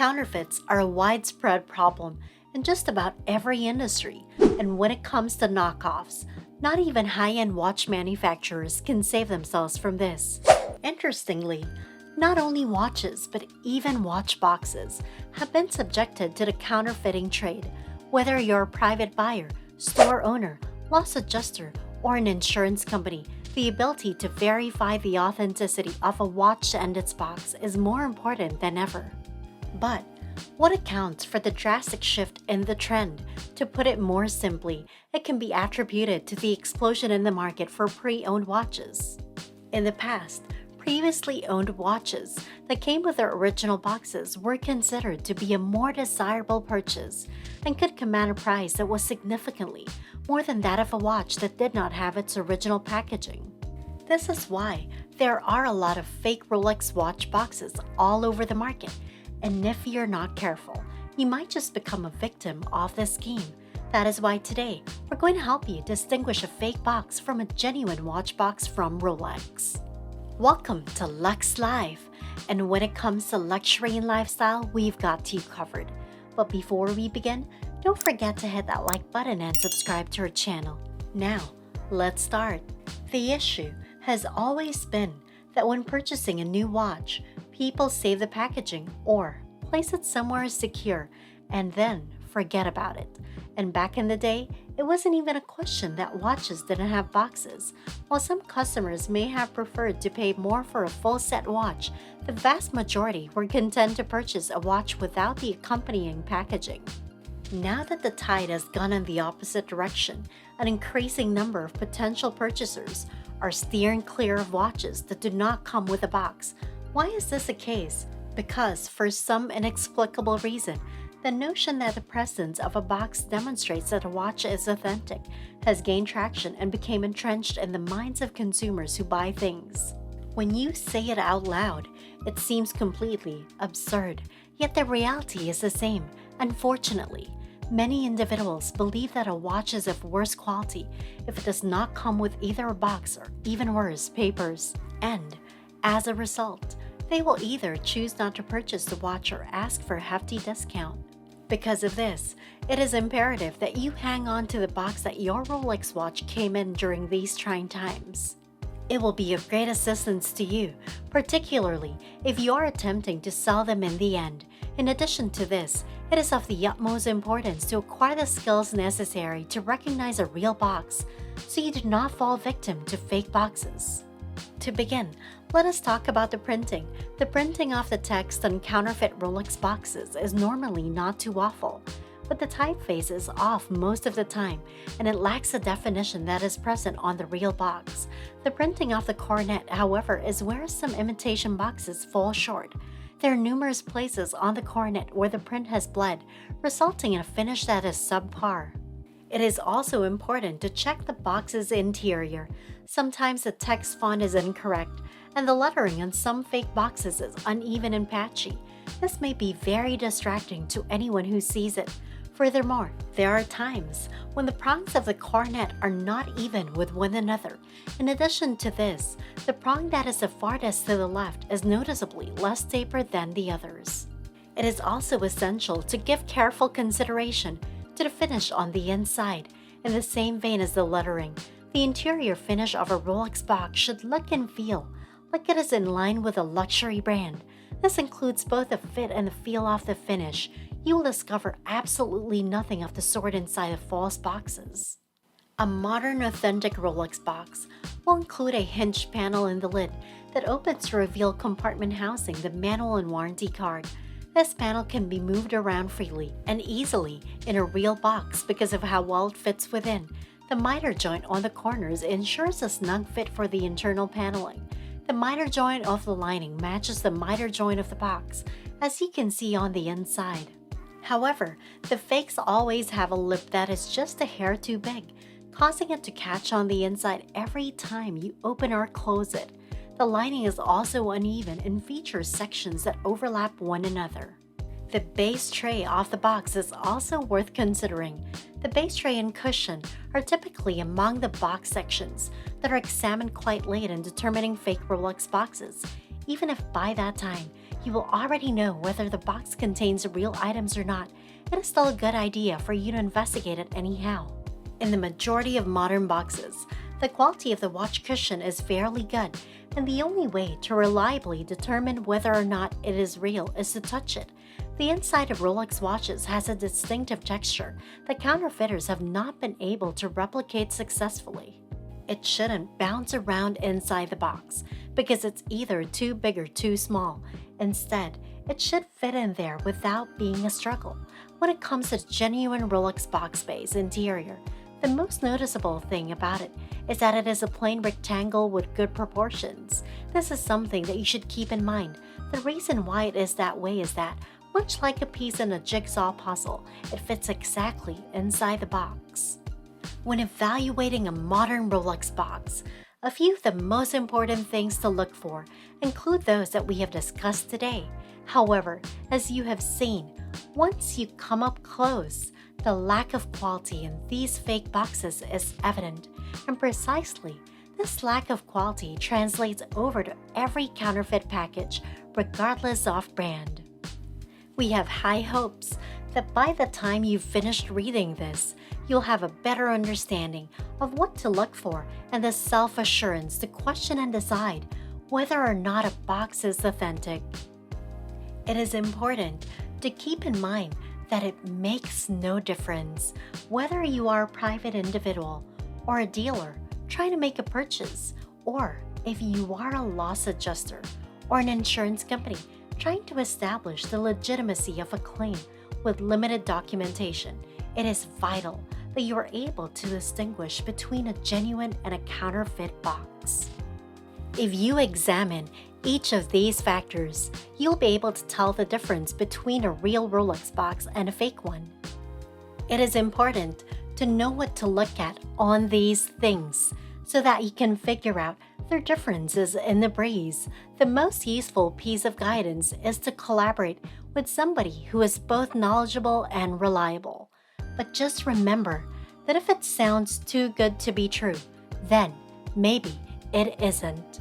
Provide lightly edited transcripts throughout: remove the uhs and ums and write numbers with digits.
Counterfeits are a widespread problem in just about every industry, and when it comes to knockoffs, not even high-end watch manufacturers can save themselves from this. Interestingly, not only watches but even watch boxes have been subjected to the counterfeiting trade. Whether you're a private buyer, store owner, loss adjuster, or an insurance company, the ability to verify the authenticity of a watch and its box is more important than ever. But what accounts for the drastic shift in the trend? To put it more simply, it can be attributed to the explosion in the market for pre-owned watches. In the past, previously owned watches that came with their original boxes were considered to be a more desirable purchase and could command a price that was significantly more than that of a watch that did not have its original packaging. This is why there are a lot of fake Rolex watch boxes all over the market, and if you're not careful, you might just become a victim of this scheme. That is why today, we're going to help you distinguish a fake box from a genuine watch box from Rolex. Welcome to Lux Life, and when it comes to luxury and lifestyle, we've got you covered. But before we begin, don't forget to hit that like button and subscribe to our channel. Now, let's start. The issue has always been that when purchasing a new watch, people save the packaging or place it somewhere secure and then forget about it. And back in the day, it wasn't even a question that watches didn't have boxes. While some customers may have preferred to pay more for a full set watch, the vast majority were content to purchase a watch without the accompanying packaging. Now that the tide has gone in the opposite direction, an increasing number of potential purchasers are steering clear of watches that do not come with a box. Why is this the case? Because, for some inexplicable reason, the notion that the presence of a box demonstrates that a watch is authentic has gained traction and became entrenched in the minds of consumers who buy things. When you say it out loud, it seems completely absurd, yet the reality is the same. Unfortunately, many individuals believe that a watch is of worse quality if it does not come with either a box or, even worse, papers. And, as a result, they will either choose not to purchase the watch or ask for a hefty discount. Because of this, it is imperative that you hang on to the box that your Rolex watch came in during these trying times. It will be of great assistance to you, particularly if you are attempting to sell them in the end. In addition to this, it is of the utmost importance to acquire the skills necessary to recognize a real box so you do not fall victim to fake boxes. To begin, let us talk about the printing. The printing of the text on counterfeit Rolex boxes is normally not too awful, but the typeface is off most of the time, and it lacks the definition that is present on the real box. The printing of the coronet, however, is where some imitation boxes fall short. There are numerous places on the coronet where the print has bled, resulting in a finish that is subpar. It is also important to check the box's interior. Sometimes the text font is incorrect, and the lettering on some fake boxes is uneven and patchy. This may be very distracting to anyone who sees it. Furthermore, there are times when the prongs of the coronet are not even with one another. In addition to this, the prong that is the farthest to the left is noticeably less tapered than the others. It is also essential to give careful consideration to the finish on the inside. In the same vein as the lettering, the interior finish of a Rolex box should look and feel like it is in line with a luxury brand. This includes both the fit and the feel of the finish. You will discover absolutely nothing of the sort inside of false boxes. A modern authentic Rolex box will include a hinged panel in the lid that opens to reveal compartment housing the manual and warranty card. This panel can be moved around freely and easily in a real box because of how well it fits within. The miter joint on the corners ensures a snug fit for the internal paneling. The miter joint of the lining matches the miter joint of the box, as you can see on the inside. However, the fakes always have a lip that is just a hair too big, causing it to catch on the inside every time you open or close it. The lining is also uneven and features sections that overlap one another. The base tray of the box is also worth considering. The base tray and cushion are typically among the box sections that are examined quite late in determining fake Rolex boxes. Even if by that time you will already know whether the box contains real items or not. It is still a good idea for you to investigate it anyhow. In the majority of modern boxes, the quality of the watch cushion is fairly good, and the only way to reliably determine whether or not it is real is to touch it. The inside of Rolex watches has a distinctive texture that counterfeiters have not been able to replicate successfully. It shouldn't bounce around inside the box because it's either too big or too small. Instead, it should fit in there without being a struggle. When it comes to genuine Rolex box base interior, the most noticeable thing about it is that it is a plain rectangle with good proportions. This is something that you should keep in mind. The reason why it is that way is that, much like a piece in a jigsaw puzzle, it fits exactly inside the box. When evaluating a modern Rolex box, a few of the most important things to look for include those that we have discussed today. However, as you have seen, once you come up close, the lack of quality in these fake boxes is evident, and precisely this lack of quality translates over to every counterfeit package, regardless of brand. We have high hopes that by the time you've finished reading this, you'll have a better understanding of what to look for and the self-assurance to question and decide whether or not a box is authentic. It is important to keep in mind that it makes no difference whether you are a private individual or a dealer trying to make a purchase, or if you are a loss adjuster or an insurance company trying to establish the legitimacy of a claim with limited documentation. It is vital that you are able to distinguish between a genuine and a counterfeit box. If you examine each of these factors, you'll be able to tell the difference between a real Rolex box and a fake one. It is important to know what to look at on these things so that you can figure out their differences in the breeze. The most useful piece of guidance is to collaborate with somebody who is both knowledgeable and reliable. But just remember that if it sounds too good to be true, then maybe it isn't.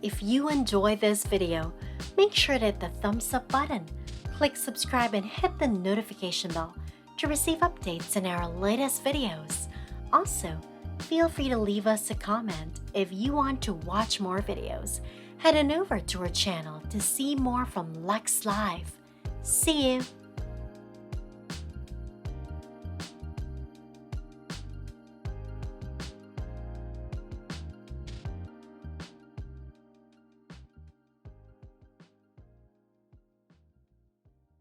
If you enjoyed this video, make sure to hit the thumbs up button, click subscribe, and hit the notification bell to receive updates in our latest videos. Also, feel free to leave us a comment if you want to watch more videos. Head on over to our channel to see more from Lex Live. See you!